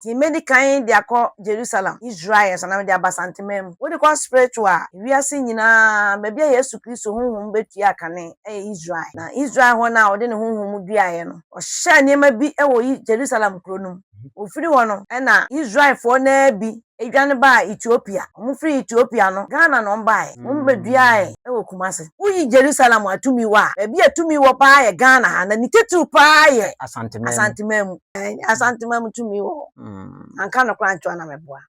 ti medican de akọ Jerusalem Israel sanam de abasantemam wo de kwa spiritual wiase nyina ba bia Yesu Kristo honhom betua kane Israel na Israel ho na wo de ne honhom duaye no o hye niema bi wo Jerusalem kronum ofiri ho no na Israel fo na bi edwane ba Ethiopia mo free Ethiopia no Ghana no mbae mo beduaye wo Kumase uyi Jerusalem atumi wa ba bia atumi wo pa ye Ghana ha na nitetu pa ye asantemam tumi wo anka no kra ntwa na meboa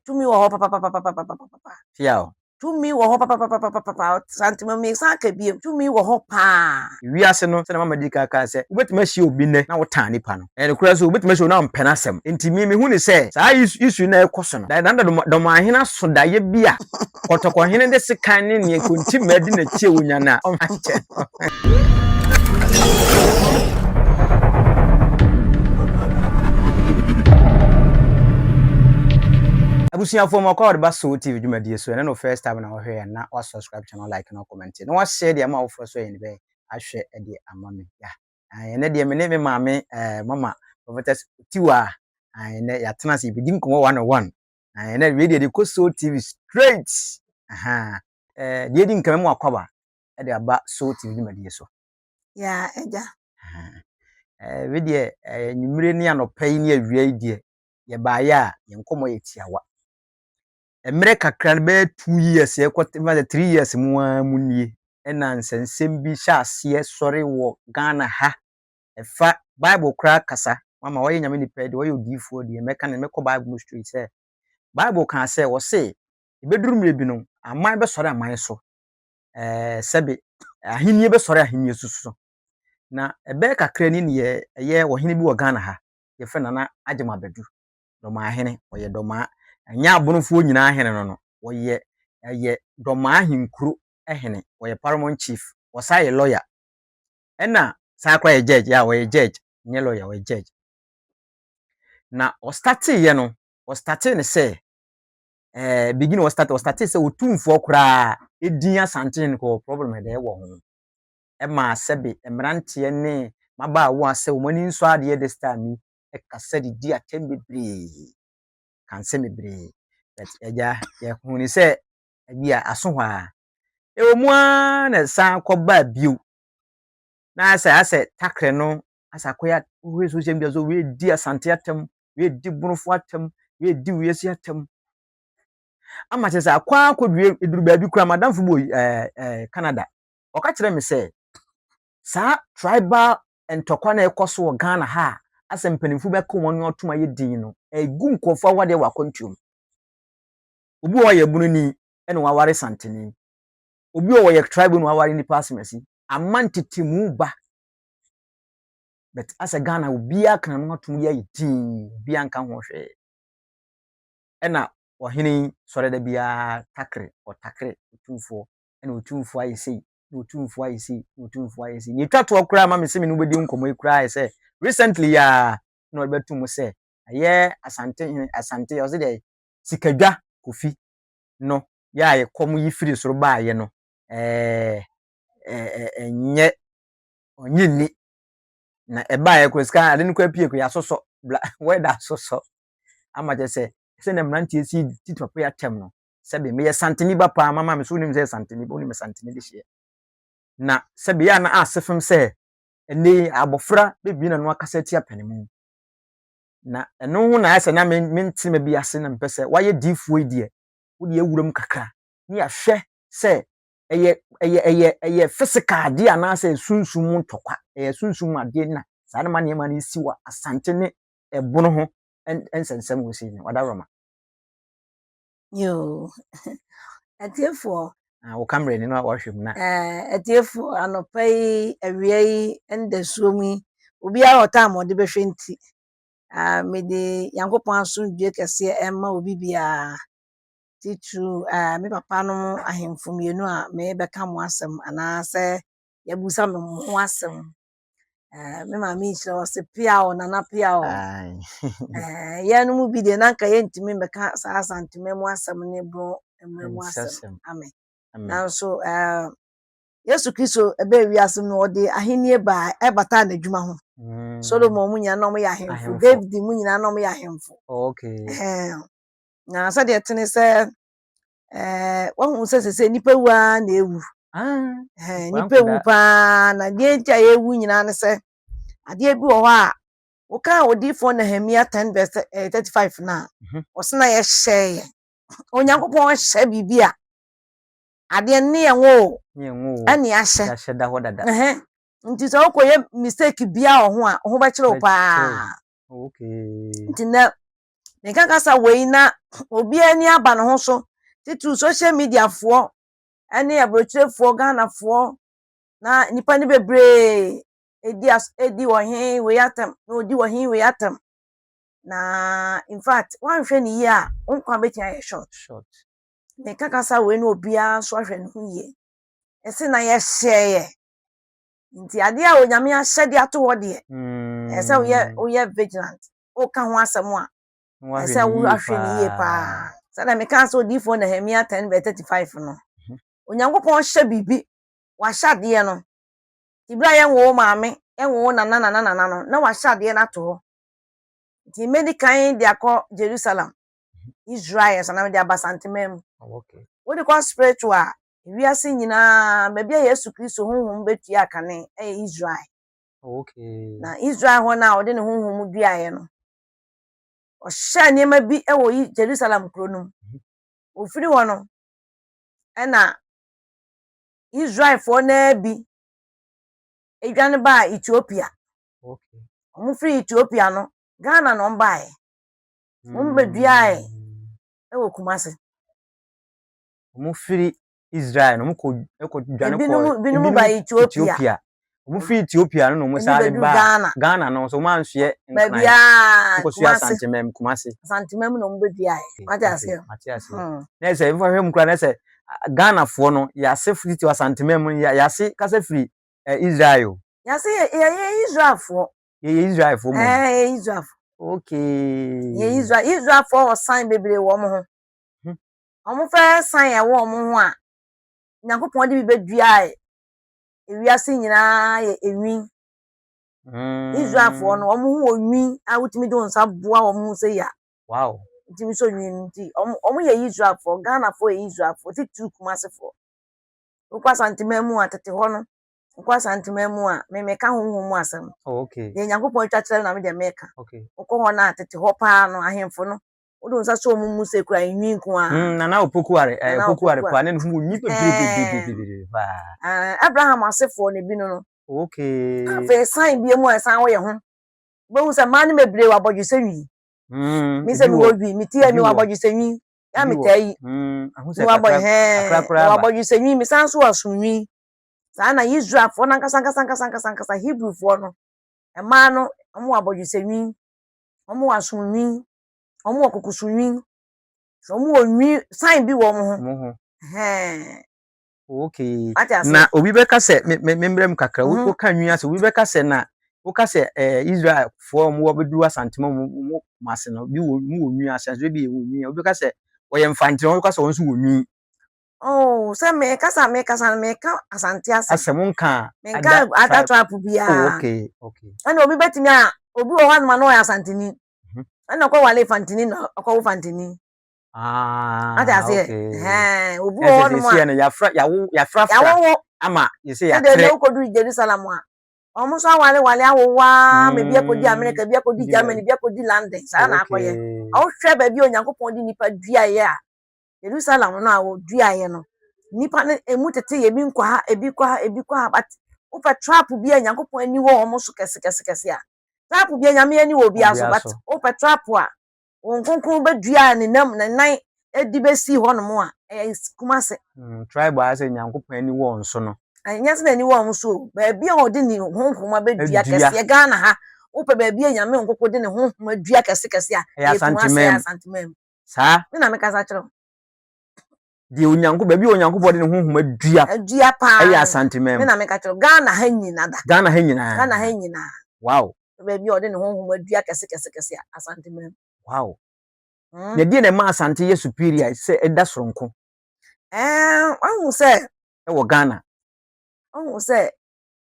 tumi wo ho papa fiao tumi wo ho papa santemam mi sanka biem tumi wo ho pa wiase no se na mama dika ka se obetima hie obi ne na wotan nipa no e kura so obetima hie na mpena asem enti mi hu ni se saa isu na ekoso no da do ma hena so da ye bia kotoko hene de sekan ne ne konti madi na chie wonya na o manche abusuafo mo kwa ba so TV dwumadie so na no first time na wo hwe na wa subscribe channel like na comment na wa share de ma wo fo so yin be ahwe de amame ya ene de me ne me maame mama prophetess Tiwa ene ya tena se bidim ko 101 ene radio de ko so TV straight aha de di nkan mu akwaba de aba so TV dwumadie so ya eja we de nyumire ni anopai ni awia die ye ba ya ye nkomo ye tiawa emre kakra be 2 years ye kwatema 3 years mu nie ena nsensem bi sha ase sori wo Ghana ha efa Bible kra kasa mama wo nyame ni pede wo odiifo de meka ne meko Bible street say Bible kan say wo say ebedurumre bi no aman be sori aman so sebe ahenni be sori ahenni susu na ebe kakra ni ye wo hene bi wo Ghana ha ye fe nana agema bedu do ma hene wo ye do ma anya abonofo nyina ahene no wo ye do ma ahenkuru ehene wo ye paramount chief wo say lawyer ena sakwa ye judge ya wo ye judge nye lawyer wo ye judge na o start ye no o start ne say begin o start say otumfo kura edin asante ko problem de wo ho e ma sebe emrante ne maba wo ase wo mani nso ade de star mi e kasa di atem bebre kan se mebre that eja ye huni se bia aso hwa e omua na san koba biu na ase takre no asa koya we social media so we di asante atem we di bunufo atem we di wiesi atem ama che sa kwa kodue eduru ba bi kura madam fu boy Canada o ka kire me se sa tribal entokwa na ekoso Ghana ha ase mpanimfu be ko won otuma ye din no egu nkofo wade wakontuom obi wo ye bununi ene waware santeni obi wo ye tribe no waware ni pasmasi amantitimu ba but as a Ghana obi aka no atum ye tin obi anka ho hwe ena ohene sore da bia takre otumfo ene otumfo ayesi otumfo ayesi ni twato okura ma mesemi no bedi nkomo ekura ayese recently ya no betum se aye asante oze de sikadwa kofi no ya ye kom yi firi soro ba ye no nye onyini na eba ye kweska ade nkwa pie ya soso weda soso amaje se na mrantie si titwapo ya tem no sebe me ye santeni ba pa mama me so nim se santeni bo nim santeni de hye na sebe ya na asefem se ene abofra bebi na no akasa ti apanimu na eno hu na ase na mentime bi ase na mpese waye difuo die wo de awuram kakra ni ahwe se eye physical dia na se sunsum ntokwa sunsum ade na saa na mane mane siwa asante ne ebono ho ensensem wo si ni wadaroma yo atiefo wo camera ni no wo hwem na atiefo anopai awiei endasuomi obi a otam ode behwe nti mede yankopon asundue kese emma obi bia titu me papa no ahemfo mienu a me beka mo asem ana se yabusa me mo asem me ma mi chiro se pia o nana pia o ya no mu bi de nanka ye ntimi beka sa asantime mo asem ne bro emre mo asem amen nanso Yesu Kristo ebe wiase no ode ahenie ba ebata na adwuma ho. Solomon mu nyina no mo ya ahemfo, David mu nyina no mo ya ahemfo. Okay. Na so de tene se wahu se nipa wu a na ewu. Nipa ewu pa na de ntia ewu nyina ne se ade bi wo a wo kan odifo Nehemia 10 verse 35 na. Wo se na ye hye Onyankopɔn hye bibia ade ne ye wo ani ahye da ho dada. Nti so okoye mistake bia ho a ho ba kire wo pa. Okay. Nti na me kasa wei na obi ani aba no ho so titu social media fo ani abrochirefo Ghana fo na nipa ni bebre edi wo hen we atam na odi wo hen we atam na in fact wan hwe ni ye a onkwa betia ye short me kasa wei na obi a so hwe no ye ese na ye share nti ade a onyame ahye de ato wo de ese wo ye vigilant o ka ho asem a ese wo ahwe ni ye pa sada me kan so difo Nehemia 10:35 no Onyankopɔn hye bibi wa hyade no Ibra ye wo maame enwo nana no na wa hyade na to ho nti medican de akọ Jerusalem Israel sana me de abasantemem okay wo de kwa spiritual wiase nyina ba bia Yesu Kristo honhom betu akane Israel okay na Israel ho na wo de ne honhom duaye no o hye niam bi ewo Jerusalem kronum ofiri ho no na Israel fo na bi edwane ba Ethiopia okay omo free Ethiopia no Ghana no mbae duaye ewo Kumasi omo free Israel no ko dwane ko binum ba Ethiopia omo free Ethiopia no mo sare ba Ghana no so man hwe ba bia ko so santimem Kumasi no mbe duaye Matias na se mfa hwem kra na se Ghana fo no ya se free to santimem ya se kasa free Israel ya se ye Israel fo Israel fo mo Israel okay ye Israel fo o sign bebre wo mo ho omo fe sign e wo mo ho a Nyankopɔn de bi beduae ewiase nyina ye enwi Israel fo no omo ho onwi a wutimi de onsa boa omo se ya wow ntimi so nwi nti omo ye Israel fo Ghana fo ye Israel fo titu Kumasi fo ukwa santimemu atete ho no ukwa santimemu a me ka honhom asem okay de Nyankopɔn twatwere na me de meka okay ukọ ho na atete ho pa no ahemfo no wo do nsa so omo mu se kura enwi nko a nana opokuare kwa ne hu nyi bebe ba Abraham asefo ne bi no okay afa sign bi mu asan wo ye ho bo hu se man mebre wa bodwese nwi mi se mi wo bi mi tie mi wa bodwese nwi ya mi tai ahu se akra wa bodwese nwi mi san so asunwi sa na Israel fo na nkasa Hebrew fo no e ma no omo wa bodwese nwi omo wa asunwi omo wa kokusunwi so omo wo nwi sign bi wo mo ho okay na obi beka se membrem kakra wo ka nwi ase obi beka se na wo ka se Israel fo mo wo bedu asantema mo mase no bi wo nwi ase so bi wo nwi obi beka se wo ye mfantire wo ka se won so wo nwi se me kasa me ka asante ase mo nka me ka ada trap bia okay ana obi betimi a obi wo hanu ma no ya asantini ana kwa wale fantini na kwa wo fantini okay obi wo hanu ma ya fra ama you say ya tre ko du Jerusalem a omo so wale awowa me bia ko di America bia ko di Germany bia ko di London sa na akoye o hwe ba bi Onyankopɔn di nipa duaye a Jerusalem no a wo duaye no nipa ne emu tete ye bi nkwa ha ebi kwa ha but wo fa trap bi Onyankopɔn ani wo omo so kese a trap bi Nyame ani wo bi aso but wo fa trap a won konkon ba dua ne nam na nan edi besi ho no mo a Kumasi tribe ase Onyankopɔn ani wo nso no anya se ni wo so ba bia o de ni honhoma be dua kese Ghana ha wo pa ba bia Nyame nkoko de ne honhoma dua kese a ya santimem sa me na me kasa kire di Onyankopɔn ba bia Onyankopɔn de ne honhoma dua pa ya santimem me na me kasa kire Ghana ha nyina wow ba bia o de ne honhoma dua kese a santimem wow na die na ma asante ye superior se eda soronko anu se e wo Ghana Oh say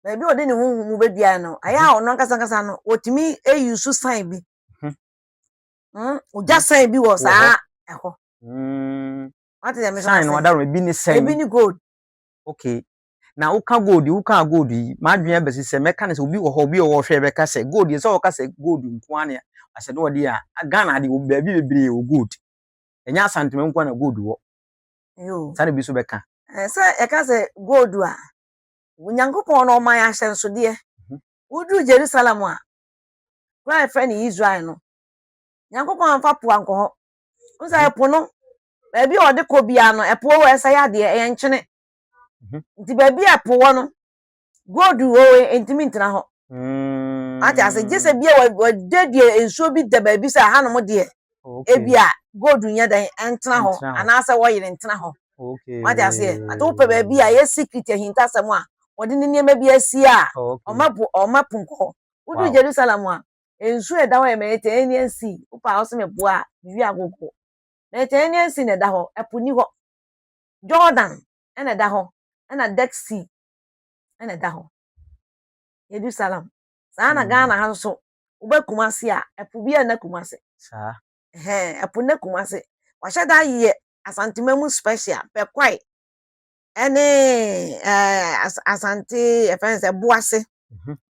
maybe odi ne honhom mu bedua no aya ono nkasa no otimi use sign bi oja sign bi wo saa eho what is the sign no adaro bi ni sign ebi ni gold okay na uka gold yi madwen abesi se meka ne se obi wo ho obi wo hwe beka se gold ye se wo ka se gold nko ane ase no odi a Ghana ade obi bebre o gold enya santima nko na gold wo yo sane bi so beka se e ka se gold a Onyankopon no man ahyenso de udu Jerusalem a kwa friend Israel no Nyankopon amfa po anko ho unsa epo no ba bi ode ko bia no epo wo esa ya de e nkyene nti ba bi epo wo no gold wo entimi ntina ho ati ase gese bia wa dedie enso bi da ba bi sa hanom de ebia gold nya dan entina ho anasa wo yire ntina ho ati ase ati wo pe ba bi a ye secret hinta asem a wodi ne niam bi asi a omapu nko udu Jerusalem a ensu eda ho emete eniansi upa ho se mebo a biwi agogo na eniansi na eda ho epuni ho Jordan ena eda ho ena Dead Sea ena eda ho Jerusalem sana Ghana ha so uba Kumasi a epu bia na Kumasi sa epu na Kumasi wa sheda ye asantememu special pe kwai ene asante efense Boase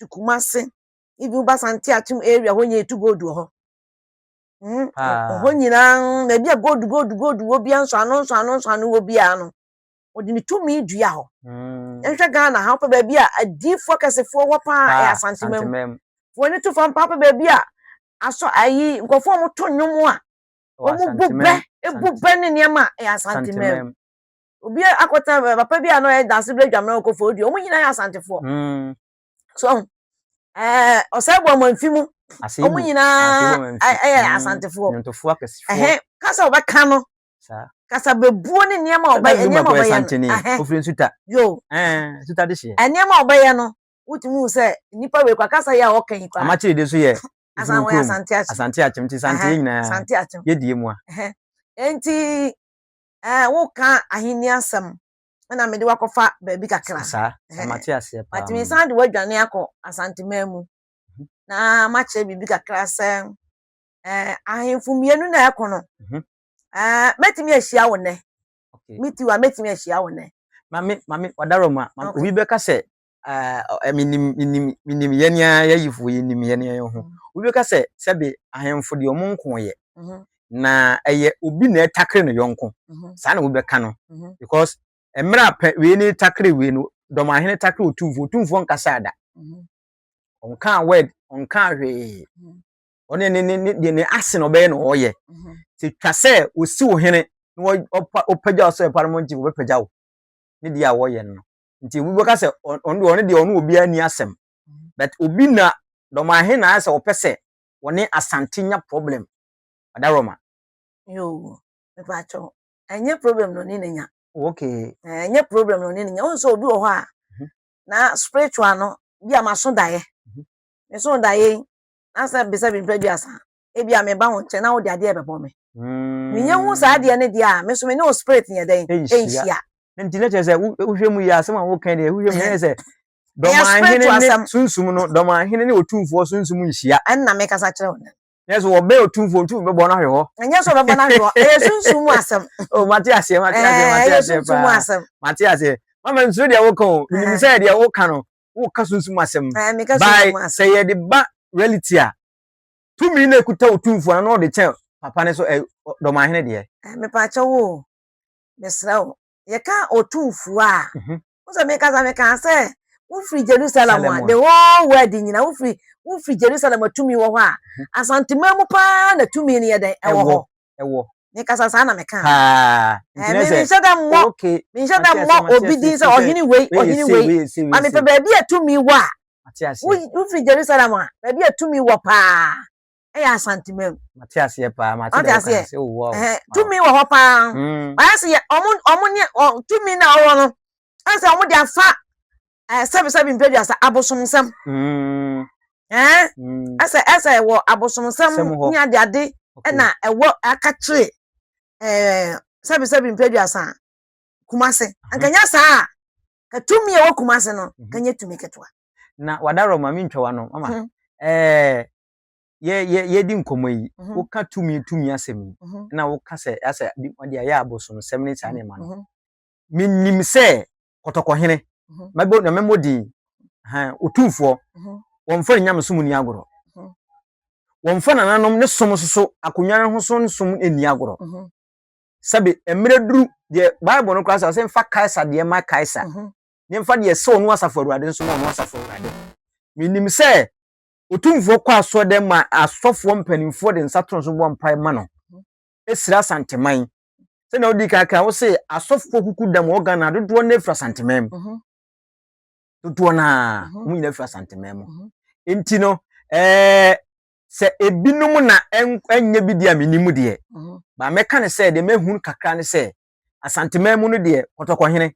Kumasi ibi uba santi atum area ho nye tu gold ho ho nyina na bia gold wo bia nso ano wo bia no odi ni tumi dua ho enhwe Ghana ha pa ba bia adi focus fo wo pa asantemem fo ni tu fam pa ba bia aso ayi nkofo mo to nwom a o mu bube ne niam a asantemem obi akota papa bia no e dance ble dwamna okofo odi o mu nyina ya asantefo so osebo amanfimu omu nyina asantefo nyantofo akasifo kasa obeka no sa kasa bebuo ne niam obaye niam obaye ofrin suta yo suta de hye niam obaye no utimu se nipa we kwa kasa ya okan kwa amachi de so ye asante achimti sante nyina asante achim yedie mu a enti wo ka ahini asem na me de wakofa ba bi kakra sa amachi ase pa atimi san de wadwane akọ asantememu na mache bibi kakra se ahemfu mienu na ekono metimi ahia wo ne mitiwa metimi ahia wo ne mami wadaroma obi beka se minim yenia yayifu yenim yenia ho obi beka se sebe ahemfu de omonko ye na eye obi na etakre no yonko sa na obi beka no because emra we ni takre we no domahene takre otumfo nkasa ada onka word onka hwe one ne ase no be no oye ti twase osi wo hene no opagya so e parliament wo pagya wo ne dia wo ye no nti wo ka se one de ono obi ani asem but obi na domahene na ase opese woni asantenya problem adaroma yo me pacho enye problem no ni nya okay enye problem no ni nya onso obi wo ho a na spiritual no bia maso dae me so dae asa bisa bi asa ebi a me ba ho che na wo de ade e bebo me menye hu sa ade ne de a me so me no spirit nye den enhia nti na chese wo hwemu yi asem a wo kan de wo hwemu ne se domahene ne sunsum no domahene ne otumfo sunsum nhia enna me kasa kire wo yes wo be otumfo be bo na hwe ho enye so be bo na hwe ho sunsum asem oh Matias mama nso de wo kan minim say de wo kan no wo ka sunsum asem by say ye de ba reality a tumi na ekuta otumfo na no de chen papa ne so domahene de me pa cha wo mesra wo ye ka otumfo a wo so me ka say wo free Jerusalem a the whole world nyina wo free Jerusalem tumi wo ho a asantememu pa na tumi ne ye den ewo ni kasa sa na me ka me shada mo me shada mo obidi say ohini wei ma me pe ba bi atumi wo a Matias wo free Jerusalem a ba bi atumi wo pa ya asantememu Matias ye pa Matias o wo tumi wo ho pa ba se omo ni tumi na wo no ase omo de afa 77 mpediasa abosomsem asa wo abosomsem nya de ade na ewo akachire 77 mpediasa Kumasi ankanya sa ka tumi e wokumase no kanye tumi ketwa na wadaro ma mentwa no mama ye di nkomo yi wo ka tumi asem na wo ka se asa odi aya abosom sem ne sa ne ma no minim se kotokohene mabo na memodi otumfo wonfa nyamsom ni agoro wonfa nananom ne som soso akonwa ho so nsom eni agoro sabe emre duru de bible no kwasa se mfa kaisa de ma kaisa ne mfa de se onu asafo Awurade nso onu asafo Awurade minim se otumfo kwa so de ma asofo mpanimfo de nsatron so bo mpai ma no esira santeman se na odi kaka wo se asofo kuku dam organ dodo na efra santemam dodo na mu nyina efra santemam enti no se ebinum na enya bi dia menimu de ba meka ne se de mehun kakra ne se asantemam no de kotokohene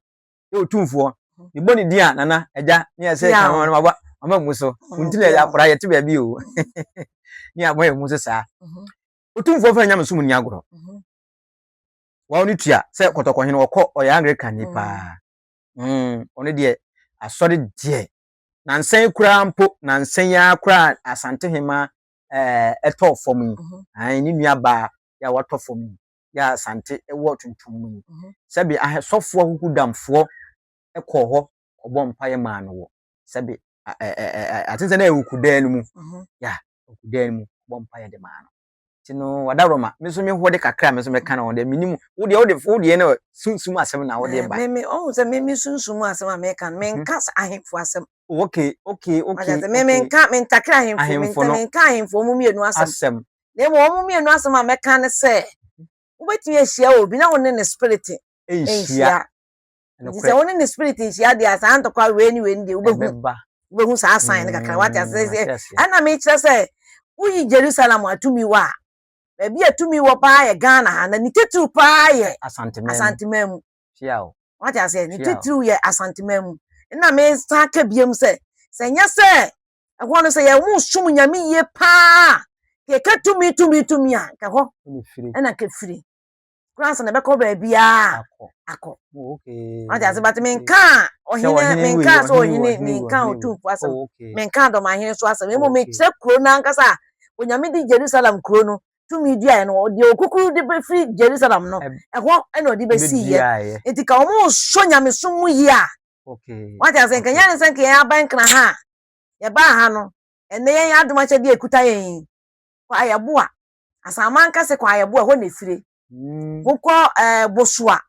e otumfo ni boni dia nana eja ne ya se kan no maba mama muso untile ya kora yete ba bi o ni aboye muso sa otumfo fa nyam so mu ni agoro wa oni tua se kotokohene okọ oya Anglican ni pa oni de asori de na nsan kura mpo na nsan ya kura asantehema eto fom yi ni nua ba ya wato fom yi ya asante ewo tuntum yi sabi ahesofo akuku damfo ekọ ho obọ mpaye ma no wo sabi atinse na ewukudan mu ya okudan mu obọ mpaye de ma no tino wadaroma meso me hode kakra meso me kana wode minimu wode na sunsum asem na wode ba me se me sunsum asem a me kan me nka ahemfo asem okay me nka me ntakra ahemfo me nka ahemfo mu mienu asem na mo mienu asem a me kan se wobetumi ehia obi na wone ne spirit ehia se wone ne spirit ehia de asanto kwa we ni de ubehu sa asan ne kakra wate asese ana me kire se uyi Jerusalem atumi wa ebi atumi wo pa ye Ghana ha na ni tetu pa ye asantemam chiao wate asese ni tetu ye asantemam na me saka biem se nya se ehwo no se ye mu sum nyame ye pa ke tumi a ka ho na ke firi kransa na be ko ba bia akọ okay wate asese but me nka ohine me nka so ohine me nka otufu asem me nka do ma hene so asem me mo me kire kro na nkasa onyame di Jerusalem kro no tumi dia no de okuku de be free Jerusalem no ehwo na odi be si ye etika omo so nyame so mu yi a okay wate asem kan yan sen kan ya ban kra ha ye ba ha no ene yan adoma che de ekuta yen kwa ayeboa asama nkase kwa ayeboa ho na fire wokọ bosua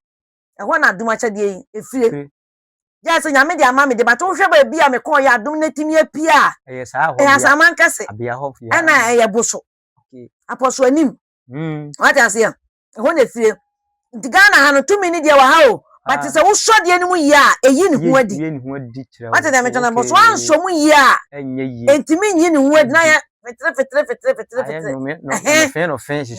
ehwo na adoma che de efire ja se nyame de ama me de bato hwe ba bia me ko ya adom na timi apia sa ho ya asama nkase abia ho ya ana boso okay aposo anim wate asem ehwo na fire Ghana ha no tumi ni de wa ha o but se wo so de animu yi a eyi ni ho adi kire wate da me tona boso anso mu yi a enye yi entimi yi ni ho adi na ya fetre no fe shi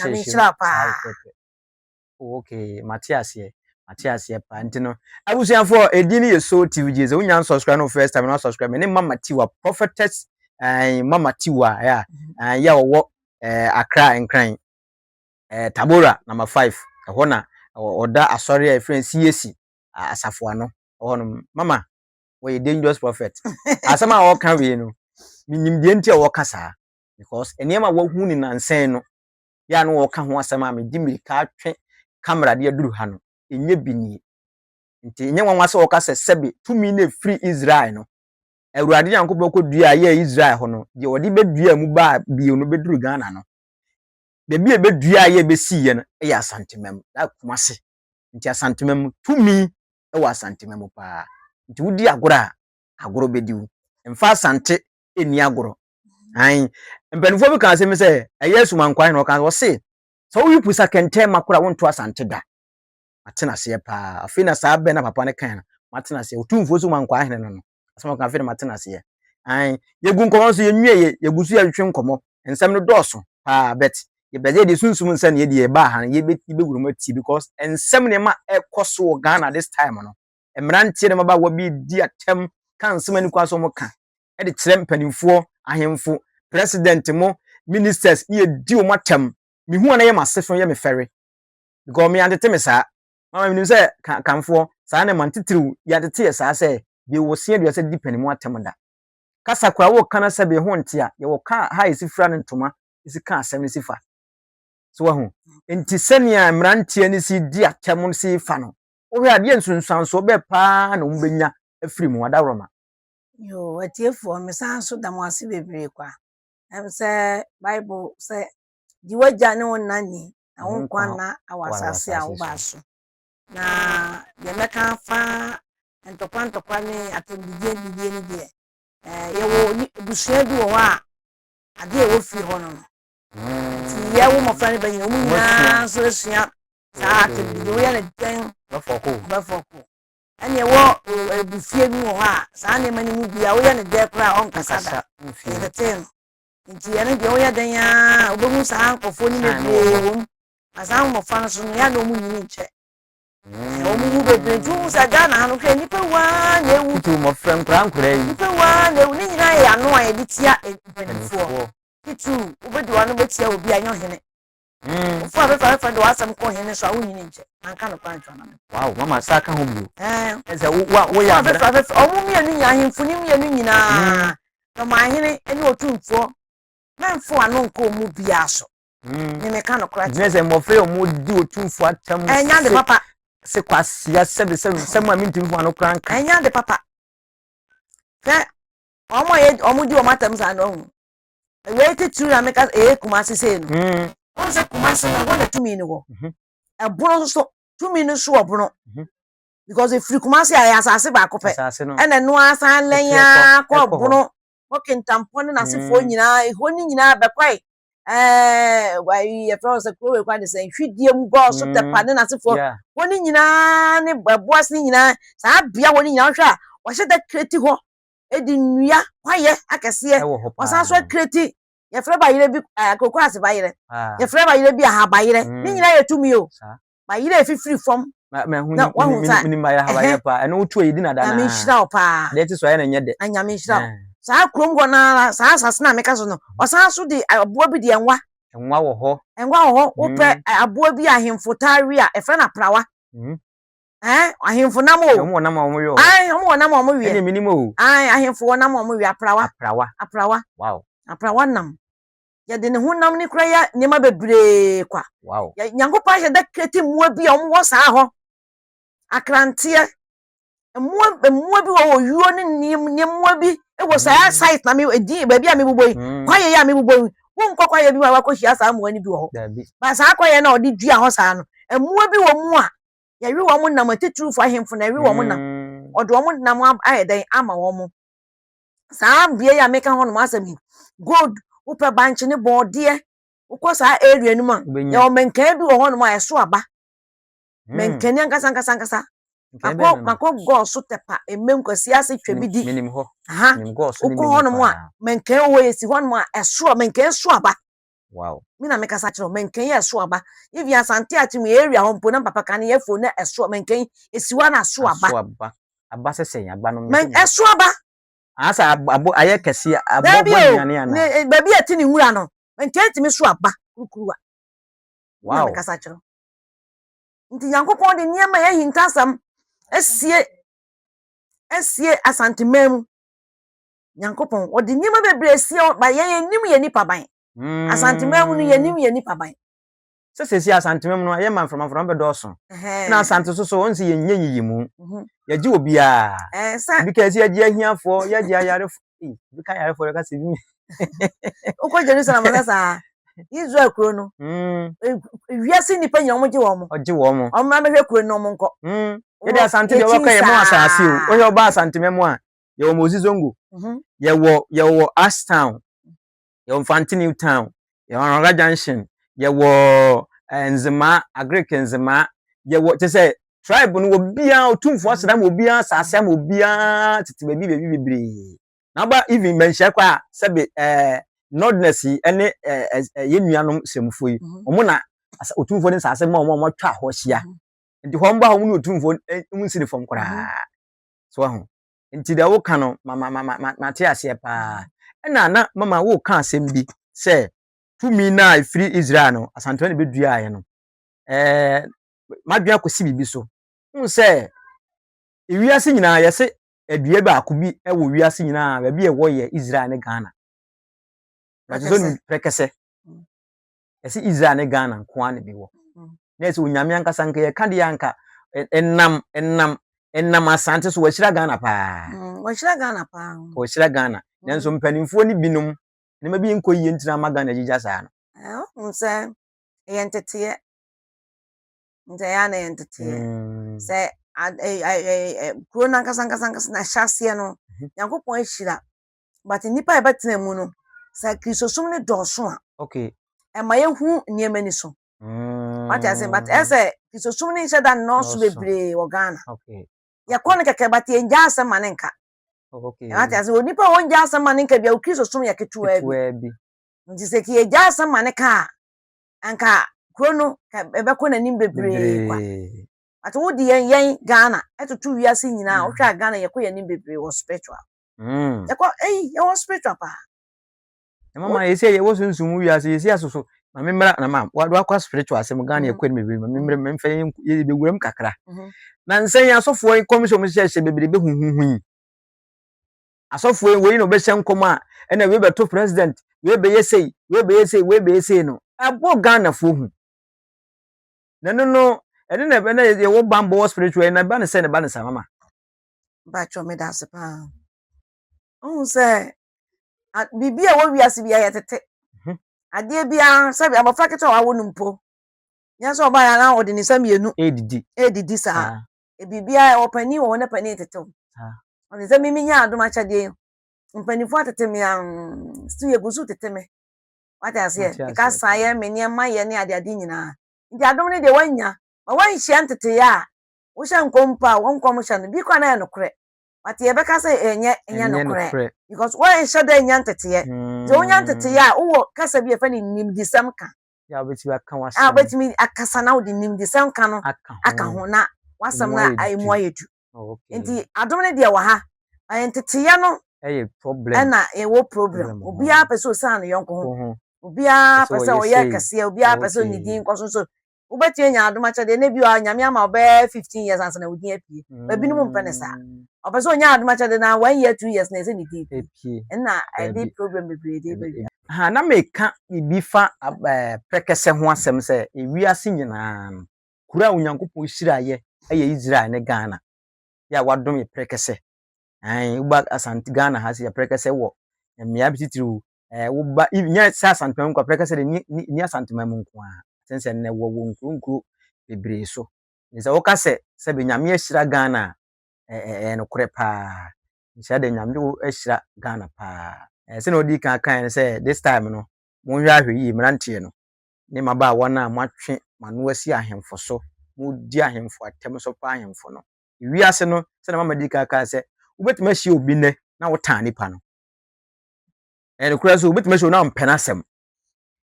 okay Matthias pa ntino abusuafo edini yeso tvg ze unya subscribe no first time no subscribe ne mama tiwa prophetess mama tiwa ya wo Accra Nkran Tabora number 5 ho na oda asori a friend CAC asafo ano ho no mama we dangerous prophet asama wo kan we no minim de ntia wo kasa because enema wo hu ni nansen no ya no wo ka ho asama me di mirika atwe camera de aduru ha no enye bini nti enye nwanwa se wo kasa sebe tumi na free Israel no Awurade Yankopɔn ko dua ye Israel ho no de wodi bedua mu ba bi no beduru Ghana no de bi e bedua ye besi ye no e ya santemam da kumase nti asantemam tumi e wa santemam pa nti wudi agoro bediwu mfa asante eni agoro han mpanifo bi kan se me se Yesu mankwan no kan wo se so wo yipusa kente makura wonto asante da matena se pa afina sa be na papa ne kan na matena se otumfo so mankwan hene no asema kan afina matena se han yegu nkomo so yenwie yegusu ya twetwe nkomo ensem no dɔɔso pa bet ye beje de sunsum nsa ne ye ba ha ye be gurumati because ensem ne ma ekoso Ghana this time no emrantie ne maba wa bi di atem kan semani kwaso mo kan e de kyerɛ mpanimfoɔ ahemfo president mo ministers ye di o matem mihu na ye masefo ye me fere because me antete me sa mama minim say kanfo saa ne man titiriw ya de te saa sɛ bi wo se aduasa di panimu atem da kasa kwa wo kana sɛ be ho nte a ye wo ka ha isi fra ne ntoma isi ka asɛm ne sifa so wahu enti sɛnea mmeranteɛ ne si di atem no si fa no wo hwɛ adeɛ nsunsuanso be paa na wo benya afiri mu adaworoma yo atiefo me san so da mo ase bebre kwa em sɛ bible sɛ di wagya ne wonani na wo nkwa na awasase a wo ba so na ye meka fa ntokwa ne atembidie ne die ye wo busua bi wo a ade e wo fi ho no ti ye wo mo fa ne ba nyina mu nyina so sua saa atembidie wo ye ne den bafoko ene wo ebufie bi wo ha saa ne mani mu bia wo ye ne de kra on kasada e ten nti ye ne de wo ye den ya obohu saa nkofo ni mebre wo asa mo fa no so no ya no mu nyini nche o mu bebre ju sa ga na no hwe nipa wa na ewu tu mo frem kra yi nipa wa na ewu ni nyina ya no a ye di tia mpanifo kitu obedi wa no betia obi anyo hene fo abefa do asam ko hene so a wo nyini nche anka no kwan twa na wow mama sa ka ho bio ese wo ya abefa o mu mienu nya ahemfo ni mienu nyina no ma hene ene otumfo na mfo ano nko mu bia so ni me ka no kra ese mo fe o mu di otumfo atam enya de papa se kwasia se mo amintimfo ano kra nka enya de papa fe omo di o matam sa no we titu na me ka kumasi se no on se kumasi na go na tumi ni go ebono so tumi ni so obono because if kumasi aya asase ba akopɛ ene no asan lenya ko obono o kintampo ne nasefo nyina eho ni nyina bekwai why ye from se ko we kwa de se hwidie mu go so tepa ne nasefo woni nyina ne boas ni nyina saa bia woni nyina hwa wo hye da kreti ho edi nnua kwaye akese osan so kreti ye frɛ ba yire bi kokko ase ba yire ye frɛ ba yire bi aha ba yire ni nyina ye tumi o ba yire efifiri fom me hu ni ma ya ha ba yire pa eno utu yi na da na ame hira o pa de ti so ya na nye de anyame hira saa krom go na saa asase na meka so no osan so de aboa bi de enwa wo ho wo pɛ aboa bi ahemfo tare a efrɛ na prawa ahemfo nam o mo nam o mo yo mo nam o mo wi ene minimo ahemfo nam o mo wi aprawa wow aprawa nam ya de ne ho nam ni kra ya nyema bebre kwa wow ya nyankopa hye da kreti mua bi a wo saa ho akrante mua bi wo yuo ne mua bi e wo saa site na me edi ba bi a me buboyi kwaye ya me buboyi wo nkokwa ya bi wa ko hia saa mua ni bi wo ba saa kwaye na odi dua ho saa no mua bi wo mu a ya wi wo mu nam atitru fo ahemfo na wi wo mu nam odo wo mu nam ayeden ama wo mu saa bie ya meka ho no asemi gold upe banchi ni bode ukọ saa area ni ma ya o menkan bi wo ho no ma eso aba menkani ankasa mako go so tepa emem kwasi ase twabidi minim ho nim go so ni ukọ ho no ma menkan wo yesi ho no ma eso menkan so aba wow mi na meka sa kiro menkan ye so aba if ya sante ati mu area ho mpo na papa kan ye fo na eso menkan esiwa na so aba sesen aba no men eso aba asa abo aye kese abo nyane ana ba bi ati ni nwura no menkan ti mi so aba kuruwa wow meka sa kiro nti yankopon de niema ya hintasam esie asantemam yankopon odi niema bebre esie ba ye nim ye nipa ban asantemam no ye nim ye nipa ban sese asantemam no ye man from be doso na asante so onsi ye nyenyi mu ye gi obi a because ye gi ahiafo ye gi ayarefo bi ka ayarefo ka se bi uko Jerusalem na sa Israel kuro no wiase nipa nya omo gi wo mo ogi wo mo o ma mehwe kuro no mo nko ye de asante de waka ye mo asase o ye oba asantemam a ye wo Moses Zongo ye wo Ashtown ye wo Fantini Town ye wo Roga Junction ye wo Nzema Agric Nzema ye wo te say tribe no obia otumfo aseda ma obia asase ma obia tete bebi bebre na ba even menhia kwa sebe nordness ene ye nuanom semfo yi omo na otumfo ne asase ma omo twa ho hia nti ho mba ho mu otumfo mu nsiri fom kora so ho nti da wo ka no ma te ase pa na mama wo ka asem bi se tumi na free Israel no asante ne bedua aye no madua kosi bibi so se Ewiase nyinaa yɛse adua baako bi ɛwɔ wiase nyinaa ba bi ɛwɔ yɛ Israel ne Ghana. Na so ni prekese. Yɛse Israel ne Ghana nko an bi wɔ. Na yɛse onyame ankasa nka yɛ ka de anka enam asante so wɔhyira Ghana pa. Wɔhyira Ghana pa. Wɔhyira Ghana. Nanso mpanimfoɔ ni binom ne ma bi nkɔ yie ntina ma Ghana gigya saa no. Nse yɛntete nte ya na yɛntete sɛ kuro na nkasa na hyase no Nyankopɔn ahyira but nipa yɛbɛtena mu no sɛ krisosum ne dɔɔso a okay ɛma yɛhu nneɛma ni so what I say but ɛsɛ krisosum ne hyɛ da nɔɔso bebree wɔ Ghana okay yɛkɔ no kɛkɛ but yɛngya asɛm ma ne nka okay what I say onipa wɔngya asɛm ma ne nka bia krisosum yɛ ketewa bi nti sɛ ki yɛgya asɛm ma ne ka anka kuro no ɛbɛkɔ n'anim bebree kwa ati wo di yen Ghana etutu wiase nyina wo hwa Ghana yɛkɔ y'anim bebree wɔ spiritual yɛkɔ yɛwɔ spiritual pa mama yɛsi yɛwɔ sunsumu wiase yɛsi asoso ma memra na ma wado akɔ spiritual asɛm Ghana yɛkɔ n'anim bebree ma memra memfa yɛ bewuram kakra na nsɛn asɔfoɔ commission mo hyɛ bebree be huhuhu asɔfoɔ wei no bɛhyɛ nkɔm a ɛna we bɛto president we bɛyɛ sei no abo Ghana fo hu no ene na be na ye wo bambo spiritual na ba ne se ne ba ne sa mama ba cho me da se pa on se bibi a wo wiase bia ye tete ade bia se bia bofa kete wa wo numpo nya so ba ya na odi ni sam yenu edidi sa bibi a opani wo na pani tete on se mimi nya adoma chade mpani fo tete me stu ye gusu tete me what I say ka sa ye me ne ma ye ne ade nyina ndi adom ne de wanya ma wanhyia ntete ya wo hye nkompa wo nkom hye no bi kwa na enokre but ye beka say enye nokre because wo hye da enya ntete ye de wonya ntete ya wo kasa bi efa ni nimdisam ka ya beti aka wasam beti mi akasa na wo de nimdisam ka no aka ho na wasam na aimu ayedu enti adom ne de wo ha ntete ye no problem na e wo problem obi a pese o san no yonko ho obi a pese o ye kase obi a pese ni din koso so ubeti enya adomacha de ne bi o nyame ama obe 15 years ansa na wudi apie ba binu mpene sa obeso onya adomacha de na 1 year 2 years na ese ni di apie na I dey problem bebree dey be ha na meka bibi fa prekese ho asem se ewiase nyina kura onyankopon hyiraye eye Israel ne Ghana ya wadom ye prekese uba asante Ghana ha se ye prekese wo mmea bititiru uba nya sa asante mam kwa prekese de ni asante mam nko a sense ne wo nkuru bebree so nse wo ka se be nyame ahyira Ghana no kore pa nse de nyame wo ahyira Ghana pa se na odi kan se this time no mo hwa ahwe yi mrantie no ne maba wona matwe mano asi ahemfo so mo di ahemfo atem so pa ahemfo no wiase no se na mama di kan se ubetuma hye obi ne na wo tan nipa no no kore so ubetuma hye na mpena asem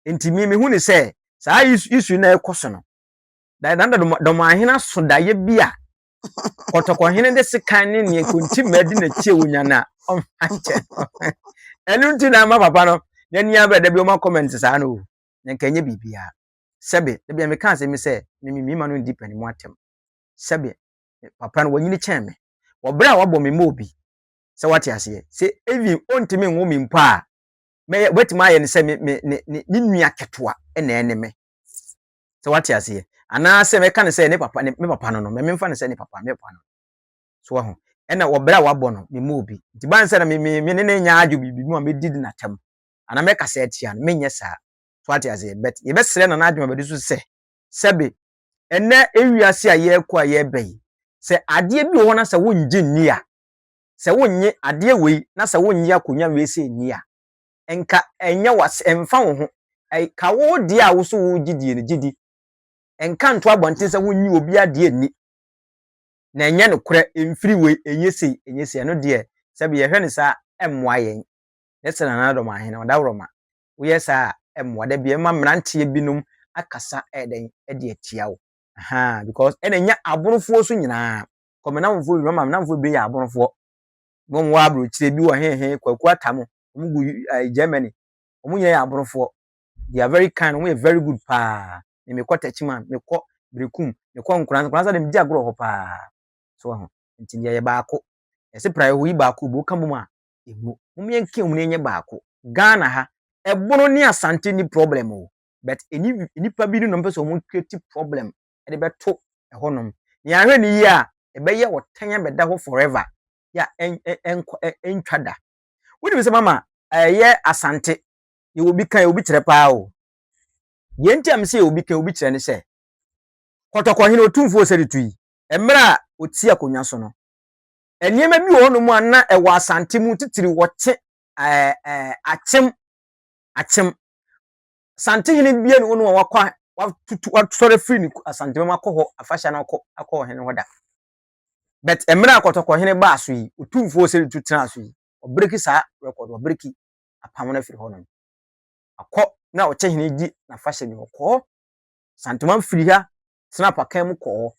enti mi hu ni se saa isu na ekoso no da dom ahena so da ye bia otoko hene de sekan ne ne konti madi na chie wonya na o hanche enu nti na ma papa no nani abeda bi o ma comment saa no nyankanye bibia sebe de bia me kan se me se mi ma no ndi pani mu atem sebe papa no wanyini chen me wo bra wo bɔ me mobi se wate ase se evi ontimi nwo mi mpa a me wetima aye ne se ni nua ketoa ene me se wate ase ana se me kan se ne papa me papa no me mfa ne se ne papa me papa no so ho ena wo bra wo bɔ no me mobi nti ban se na me ne nya adwo bibi mu a me didi na tem ana me kasa atia no me nye saa so wate ase bet ye besere na adwo ma bedi so se sebe ene ewiase a ye kɔ a ye bai se ade bi wo na se wo ngi nni a se wo nye ade wei na se wo nyi akonya we se nni a enka enye was emfa wo ho ka wo de a wo so wo gidie ne gidi enka nto abonte se wo nyi obi ade nni na enye no kore emfiri we enye se no de se be ye hwe ne sa emmoa yen yesa na do ma hene da woroma wo yesa emmoa da bi ema mrantie binom akasa eden de atia wo because enya aborofo so nyina komenamfo wi mama namfo bi ya aborofo mo mo abro kire bi wo he kwaku atamo mo gu Germany mo nya ya aborofo they are very kind, we are very good pa me kwata chima me ko brekum me ko nkuran sa de me di agro ho pa so ho nti ye baako ese prae ho yi baako bo kam ma emu mum ye nke mum nye baako Ghana ha ebono ni asante ni problem o but enipa bi no mpese o create problem e de beto ehonom ni ahwe ni yi a ebeye wotanya beda ho forever ya entwada wodi be se mama ye asante ye obi kan obi kire pa o ye ntiam se obi kan obi kire ne se kotoko hene otumfo se ritui emra oti akonwa so no eniema bi wo no mu ana ewa asante mu titiri wote achem sante hene bia no no wakwa watore free ni asante mu akọ afasha na akọ hene hoda but emra akotoko hene ba so yi otumfo se ritu tena so yi obreki sa record obreki apam na free hono akọ na o che hene di na fasha ni okọ sante man free ha snap akan mu kọ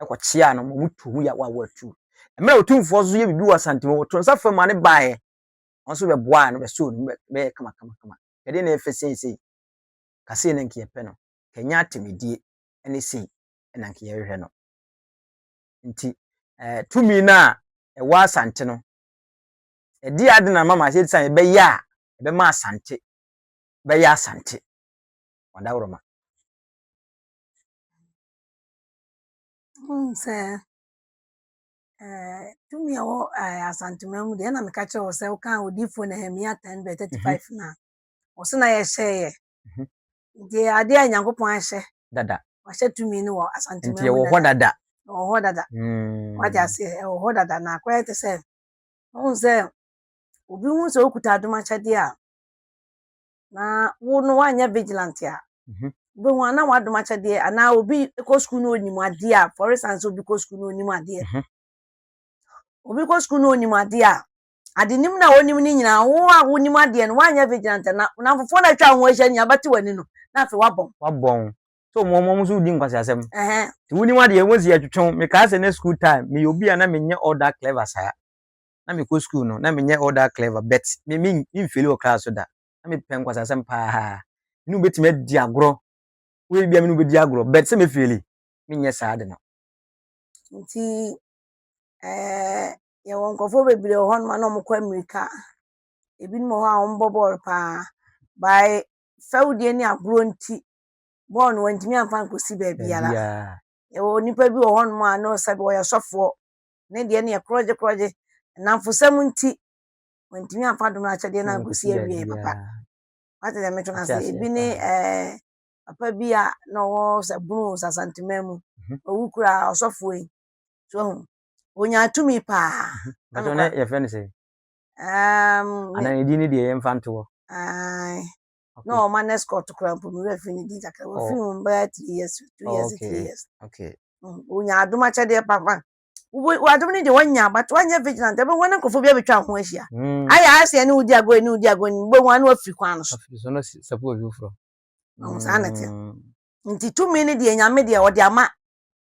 ekọchia no mu tuhu ya wa watu emra otumfo so ye bibi wa sante mu to nsa fama ne baaye onso be boa no be so be kama yede na efesense kase na nke yepe no kenya atemedie ene sei na nke yehwe no nti tumi na ewa asante no edi ade na mama se tsan be ya be ma asante be ya asante wanda uroma Sɛ tumi a wɔ asantuma mu deɛ na meka kyerɛ wo sɛ woka odifo Nehemia 10:35 na ɔso na yɛhyɛeɛ nti ade a Nyankopɔn ahyɛ dada wahyɛ tumi no wɔ asantuma mu nti wo ho dada wɔ hɔ dada wagye ase wɔ hɔ dada na akɔyɛ te sɛ wohu sɛ obi hu sɛ okuta adomakyɛde a na wo no wanyɛ vigilant a behu ana wadomakyɛde ana obi kɔ school no onim ade a for instance obi kɔ school no onim ade obi kɔ school no onim ade a adenim na onim ni nyina wo a wonim ade no wanyɛ vigilant na fofo na atwa ho ahia ni abate wani no na afi wabɔn so mo so di nkwasi asem ti wonim ade wozi atwetwe me ka se na school time me obi a na menye order clever saa na me kɔ school no na menye order clever bet me mfeli o class so da na me pen nkwasi asem pa ha ni betime di agro we bia me no bedi agro bet se me feli menye saa de no nti ye won kofo bebre ho no na omkɔ America ebi no ho a ombo ball pa by Saudi ni agro nti ball no wantimi amfa nkosi ba biara ye wo nipa bi ho no a no sabe wo yesofo ne de ne kroje namfosam nti wantimi amfa dom na kyede na nkosi awie papa wate dem to na se ebi ni papa bi a no wo sabunu sasantema mu owukura osofo yi so onya tumi pa but one your friend say ana di ni de emfanto no man escort kura mpo mi refi ni di takra wo fi mu ba 3 years 2 years okay onya adoma kyede papa wo adom ni de wanya but wanya vigilant ebe wona nkofo bi abetwa ho ahia aya ase ni udi ago ni bo wan no afiri kwan so no support you from sanate nti tumi ni de nyame de o de ama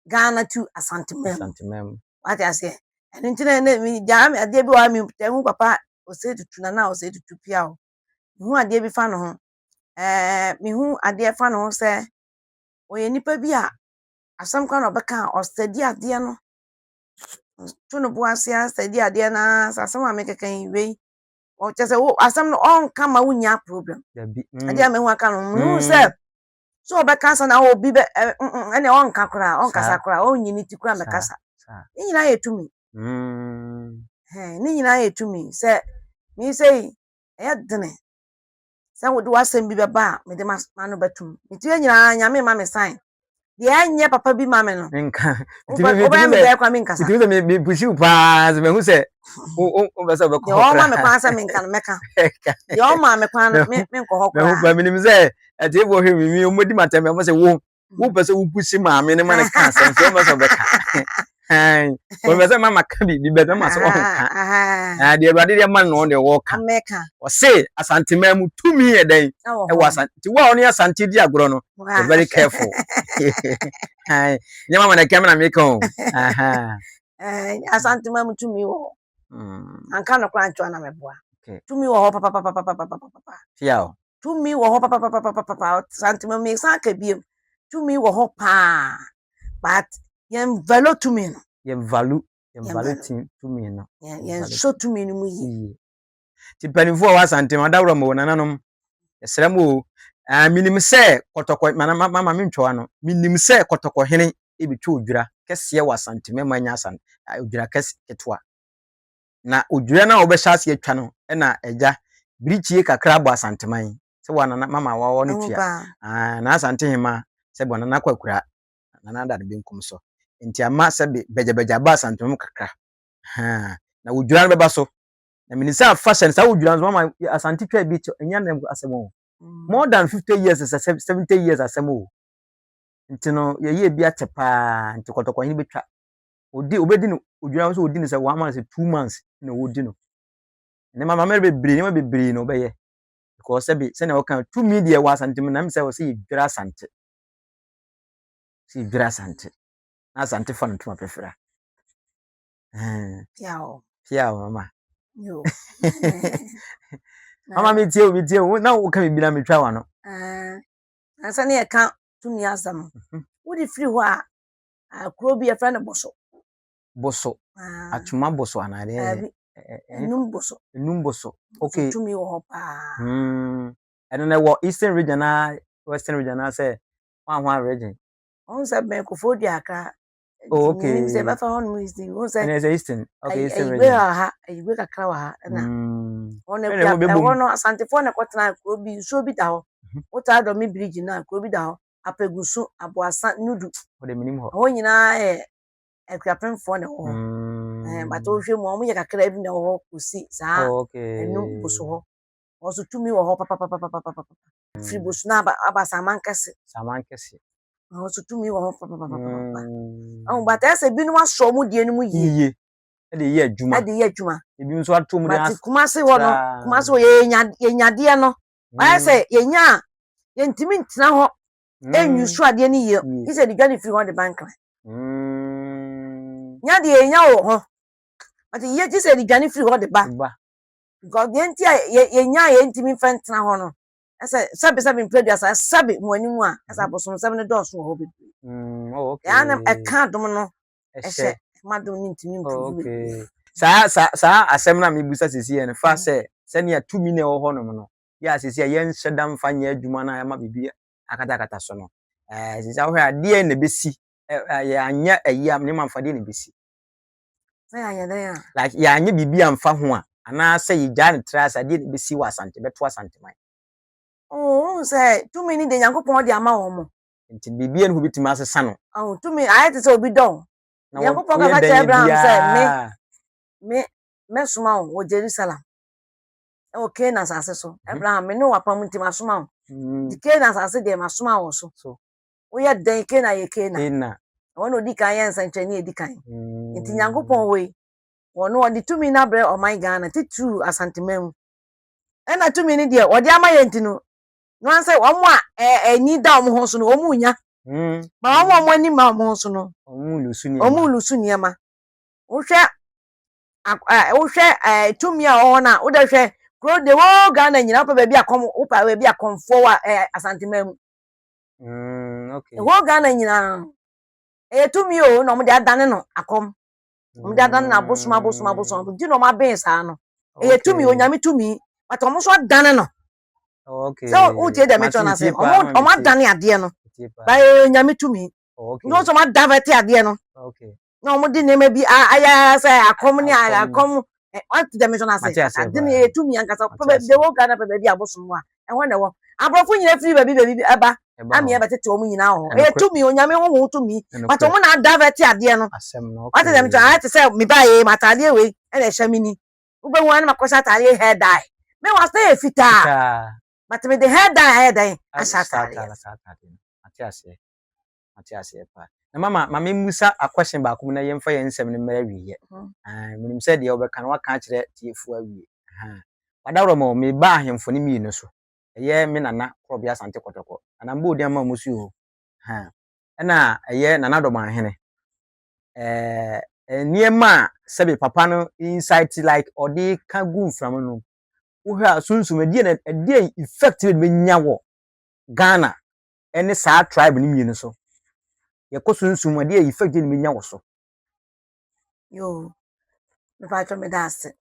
Ghana to asantemem wate ase eno ntina na mi jam ade bi wa mi tehu papa o se tutu na o se tutu pia o hu ade bi fa no ho mi hu ade fa no ho se oye nipa bi a asam kwa no beka o study ade no to no bo ase study ade na asam a mekekan we o chese wo asam no on kama wunya problem ade a me hu aka no hu se so obeka sa na obi be ene on kakura on kasakura on nyini tikura mekasa ni nyina yetumi ni nyina yetumi se mi sei dene se wo do asem bi beba me de mano betum nti nyina nyame ma me sign de anye papa bi ma me no nka nti me de kwa me nkasa nti me pushi pa me hu se o be se be ko yo ma me kwa sa me nka no meka yo ma me kwa me nko hokora me hu pa me nim se ati bo hwe mi omodi matem me se wo pese wo pushi ma me ne ma ne ka se so me so be ka wo be se mama ka bi be ma so on ka de Awurade de ma no de wo ka ameka o se asantema mu tumi e den e wo asanti wo oni asanti di agro no be very careful nyama ma na camera me ka o asantema mu tumi wo anka no kwa ntwa na meboa tumi wo ho papa fiao tumi wo ho papa asantema me san ka biem tumi wo ho pa but yen value tumi no yen value Yɛmvale tumi no. Yɛnso tumi no mu yie. Ti mpanimfoɔ a wɔasante ma daworo ma wɔ nananom yɛsrɛ mo minim sɛ kɔtɔkɔ mama mentwɛwa no minim sɛ kɔtɔkɔhene ebitwa odwira kɛseɛ wɔ asante mɛma nya asante odwira kɛse ketewa na odwira na wɔbɛhyɛ ase atwa no ɛna agya birikyie kakra bɔ asanteman sɛ wɔ nana mama wɔwɔ no tua na asante hema sɛ bɔ nana kwakura nana da de benkum so nti ama sɛ bɛgyabɛgya ba asantemam kakra na odwira no bɛba so na minisa fashion sa odwira no mama asante twa bi enya na asɛm more than 50 years 70 years asɛm nti no yɛyɛ bi atepa nti kɔtɔkɔ hin betwa obedi no odwira no so odi no sɛ 1 month 2 months na wodi no ne mama mere bebree no bɛyɛ because sɛ na wɔka to media wɔ asante na me sɛ wɔ sɛ yɛdwira asante na asante fa no tuma prefera Pia mama. Yo. Mama me tie na wo ka bibira me twa wa no. Ansa ne ka tumi asam. Wo di free ho a kuro bi e fra ne boso. Boso. Atuma boso anade. Enum boso. Okay. Tumi wo ho pa. Eno na wo Eastern region na Western region na say one region. On say ben ko fo di aka. Oh, okay. Say ba fa hon is the won say. And Eastern. Okay, Eastern region. Igwe kakra wa ha na. On e wono asantefo na kwotena kuro bi nso bi da ho. Wota do mi bridge na kuro bi da ho. Apegusu aboasa nudu. O de minim ho. Ho nyina ekwapemfo na ho. But o hwe mo ye kakra bi na ho kosi saa. Okay. Enu buso ho. Oso tumi wo ho papa. Free busu na aba samankase. Oso tumi wo ho papa. But ese bi no aso mu die no mu yie. E de ye adwuma. Ebi nso ato mu de as. But kumase ho no, kumase ho ye nyade no. Why say ye nya ye ntimi ntina ho. Enwusu ade ni ye. He said the Ghana free on the bank. Nya de ye nya wo ho. But ye just said the Ghana free on the bank. Because the ntia ye nya ye ntimi fa ntina ho no. Ese sabe produce sabe mo animu a asa bosom sabe ne dɔɔso ho bebre. Okay. Ya na e ka dom no. Ehye madom ni ntimi improve. Okay. Sa asɛm na mebusa sisi ye ne fa sɛ ne ya 2 minute wo ho no no. Ya sisi ye nhyeda mfa nya adwuma na ya ma bibi akata so no. Sisi wo hwɛ ade na besi ya anya ayi am ne mamfa de na besi. Say anya den a. Like ya anya bibi amfa ho a ana sɛ ye gya ne trasa ade na besi wa asante beto asante man. Oh, say too many de Yankopon de ama wo mo. Nti bibi en hu bitimi asesa no. Oh, too many I say obi don. Yankopon ka tell Abraham say me suma wo Jerusalem. Okay na asase so. Abraham me no wapam ntim asoma wo. Dike na asase de masoma wo so. Wo ye den ke na ye ke na. Wono di kan ye nsantwani edi kan. Nti Yankopon we wono odi tumi na bre o my Ghana titu asantemam. Ena tumi ni de odi ama ye ntino. No say omo a ni da omo ho so no omo nya. Ma omo ani ma omo ho so no. Omo lusu niema. Wo hwe tumi a o na wo da hwe kro de wo Ghana nyina pa ba bi akom wo pa ba bi akomfo wa asantemam. Okay. Wo Ghana nyina tumi o no mo de adane no akom. Mo de adane na abosoma di no ma ben sa no. Tumi o nyame tumi but omo so adane no. Okay. So o tie de mecho na say omo adane ade no. Ba nyame tumi. Okay. No so ma davete ade no. Okay. No mo di nema bi aya say akom ni akom what the mecho na say adane tumi ankasa pa de wo Ghana pa bi abosom a ho na wo abrofo nyina free ba bi aba ami eba tete omo nyina ho tumi onyame ho tumi but omo na davete ade no. What the mecho I say me ba ye matade we e na hya mini wo be wan ma kwasa tade hair dye me was say fita but with the hair dye asatare atiase pa na mama musa a question ba ko na yemfa ye nsem ne mara wiye minim se de obeka na waka kire tiefu awie wadawro mo me ba ahemfo ne mi no so eye me nana krobia sante kotoko ana mbo odi ama musu ho na eye nana do manhene niema sebe papa no insight like odi ka gu mfram no wo hwa sunsum ade na ade effective be nyawo Ghana ene sa tribe ni mi no so ye ko sunsum ade effective be nyawo so Yo, me patro me da ase.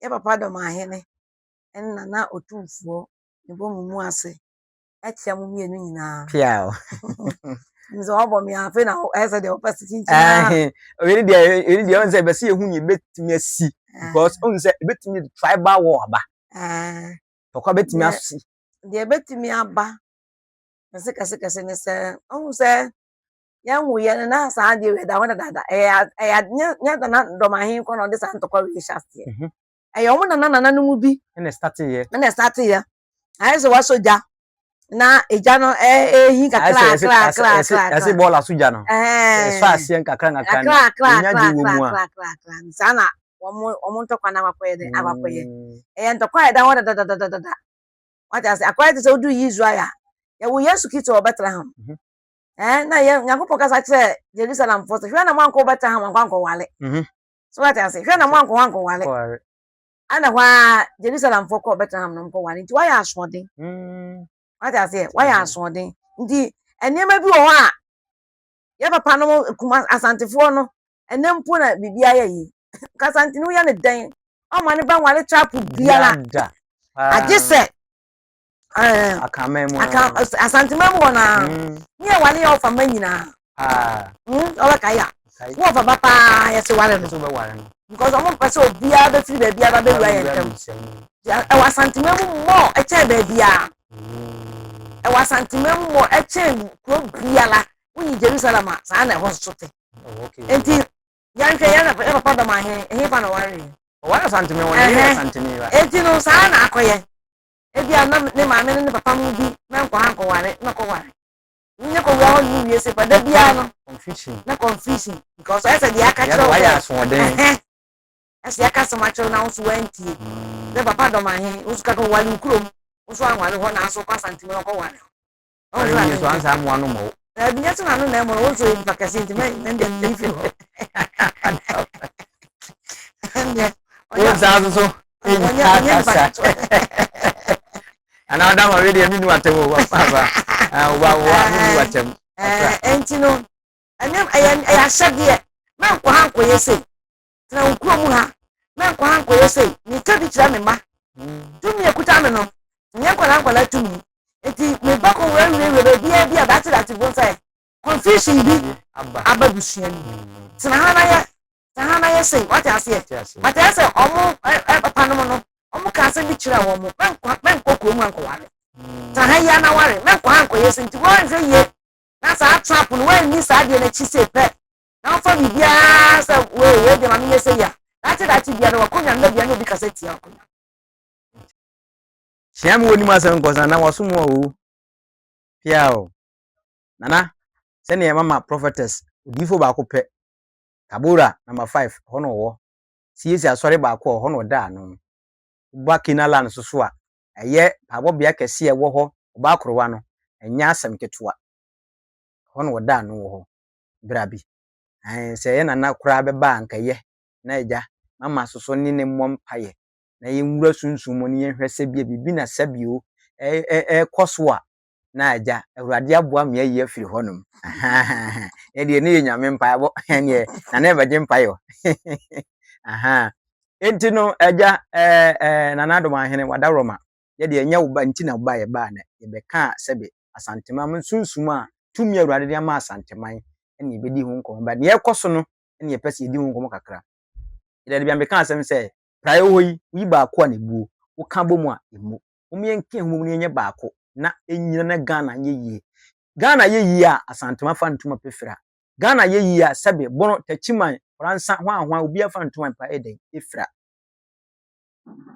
Ye papa dom ahene ɛna na otumfuo ne bɔ mu ase. Ɛkyɛ mu mienu nyinaa. Piao. Nso ɔbɔ me afi na ɛsɛ de ɔpɛ sikintina. Eri dia on say be say ehu ni betimi asi because on say betimi tribal war aba. Tokwa betimi asi. De betimi aba. Kase ne sɛ ɔhu sɛ yan wo ye na sa de we da wona dada nya da na dom ahen ko no de sa ntokwa we hyase. Ɔmo nana no mu bi Na start ye. Ayi se wa soja na eja no ehi kakra. Ase bola soja no. So ase kakra. Nya di wo mu a. Sana omo ntokwa na abakoye de abakoye. Ntokwa da wona dada. What ase akoye te se odu Israel. Ya wo Yesu Kristo o Bethlehem. Na ye Nyankopon kasa kire Jerusalem for hwe na manko Bethlehem anko wale. So what ase hwe na manko wale. Ana hwa Jerusalem for ko Bethlehem no mko wale. Nti wa ya asode. What ase wa ya asode. Nti enema bi wo ho a ye papa no kuma asantefo no enempo na bibia ya yi. Kasa nti no ya ne den. O ma ne ba wale trap biala. Agese Akamemu asantimemu wona nie wale ya ofa manyina ola kaya wo ofa papa ya se wale no so be ware no because omo pese obia be firi be bia ba be wura ya ntam e wasantimemu mo e che be bia e wasantimemu mo e che ko biala woni Jerusalem sa na ho sote okay enti yanke yana papa da ma he pa na ware ware santimemu wona santimemu enti no sa na akoye ebia na ne maame ne papa mu bi na nkwa ware na ko ware nye ko wa ni wie se pada bia no confusion because I said ya ka chiro ya so den ese ya ka so ma chiro na so wantie ne papa do ma he usu ka ko wale ukuro usu anwale ho na aso kwa santime ko ware o ni so ansa mo anu mo binya so na no na mo usu yin pa ka sentime na de lifi o za so ana da ma we de mi nu atemo wa papa wa mi nu atem enti no anem aya shade na nkwa hanko yese na nkwa mu ha na nkwa hanko yese ni ka bi kira me ma tumi ekuta me no nye nkwa la tumi enti me ba ko we bia that bon say confusion bi ababusia ni tana ya say what I say but I say omo papa no no omo ka se bi kira wo mo menkwa ko mu anko ware tana ya na ware menkwa hanko yese nti wo nze ye na sa trap no we ni sa de na chi se pe na fa bibia sa we de ma me yese ya that bia no ko nya na bia no bi ka se tia ko Siam woni ma se nkosa na waso mo o piao nana se ne mama prophetess odifo ba ko pe Tabora number 5 ho no wo siesi asori ba ko ho no da no ba kinala no so a eye abobia kese e wo ho ba akrowa no enya asem ketewa ho no da no wo ho brabi se ye nana kura be ba anka ye na eja mama soso ni ne mmom paye na ye nwura sunsun mo ni ye hwese bibi na sabio koso a na eja awurade aboa me ayi afiri honum e de ne nyame mpaye bo ne na ne baje mpaye enti no eja nana do ma hene wadaroma ye de nya wo ba nti na ba ye ba na ye be ka sebe asantema mun sunsun a tumi awurade de ma asanteman ene bedi hu nkom ba ne ekoso no ene pese edi hu nkom kakra ide de bia me ka asem se praye hoyi wi ba ko na buo wo ka bomu a emu omi enke hu mu ne nye ba ko na enyina na Ghana ye yie a asantema fa ntuma pefira Ghana ye yie a sebe bono tachiman fransa hwa obi afa ntuma pa eden efira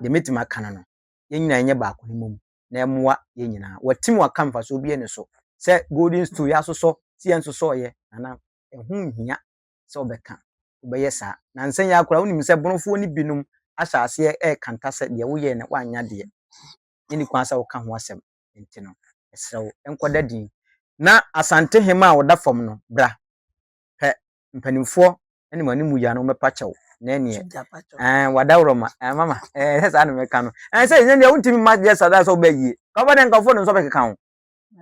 de metima kana no ye nyina nye ba ko ne mum na emwa ye nyina watim wa kamfa so obi ene so se golden stool ya so si enso so ye na ehu hia se obeka obeye sa na nsen ya akora wonim se bonofo ni binum asase kanta se de wo ye ne wanya de ni kwansa wo ka ho asem enti no esrew enkoda din na asante hema a woda fam no bra pe mpanimfo ene mani mu ya no mepa chew na ene wada woroma mama sa na meka no se ne wontimi ma je sada so ba yie ka ba den kafo no so be keka ho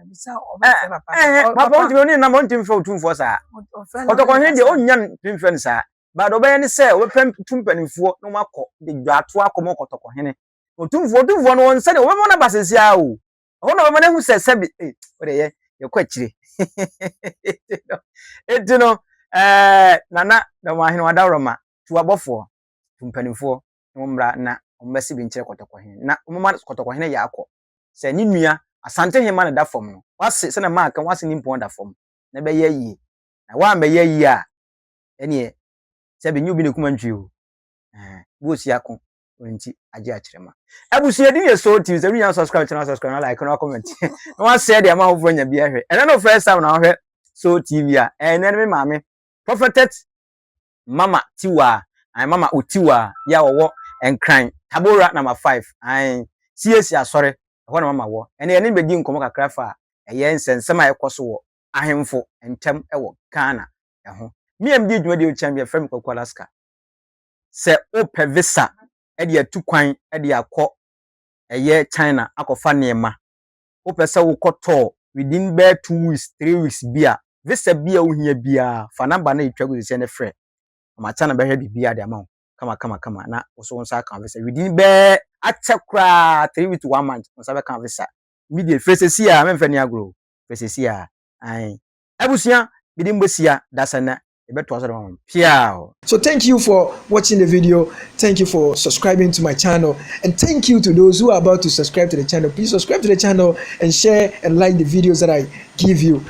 Bisa oba papa. Papa won't be na montim for 2 for sa. Kotoko hwe de onyan pimfen sa. Ba do be ne se we pem tumpanifo no makọ de dwato akọ kotoko hene. Otumfo no won se de we mo na basesi a o. Ho na we na hu se bi o de ye kwa kire. Etino nana da ma hene wadawroma tu abofo tumpanifo no mra na ombesi bi nkire kotoko hene. Na omma kotoko hene ya akọ. Se ni nua asante hema na da fom no. Wase se na ma aka wase ni mpon da fom. Na be ye yi. Na wa be ye yi a ene se be nyubi ne kuma ntwi o. Wo si akọ onti age akirema. Abusu edi ye so ti se wi subscribe channel subscribe like na comment. Na wa share dia ma ho nya bia hwe. Ene no first time na hwe so TV a. Ene me maame prophetess mama tiwa. Ai mama otiwa ya wo enkran tabora number 5. Ai CSC asore ho na mama wo. Ene ene bedi nkomo kakra fa eye nsensem a ekoso wo ahemfo entem ewo Ghana ho. MD dwuma de o champion frem Kwaku Alaska. Se o pe visa e de atukwan e de akọ eye China akofa nema. O pe se wo kọtọ within be 2 weeks 3 weeks bia visa bia wo hia bia fa number na etwa go se ne frɛ. Ma China be hwe bibia de ama kama na wo so nsa kan visa within be atakra 3 weeks to 1 month nsa be kan visa. Media face a memfa ni agro face a ai abusia bidi mbosia dasana. So thank you for watching the video. Thank you for subscribing to my channel, and thank you to those who are about to subscribe to the channel. Please subscribe to the channel and share and like the videos that I give you.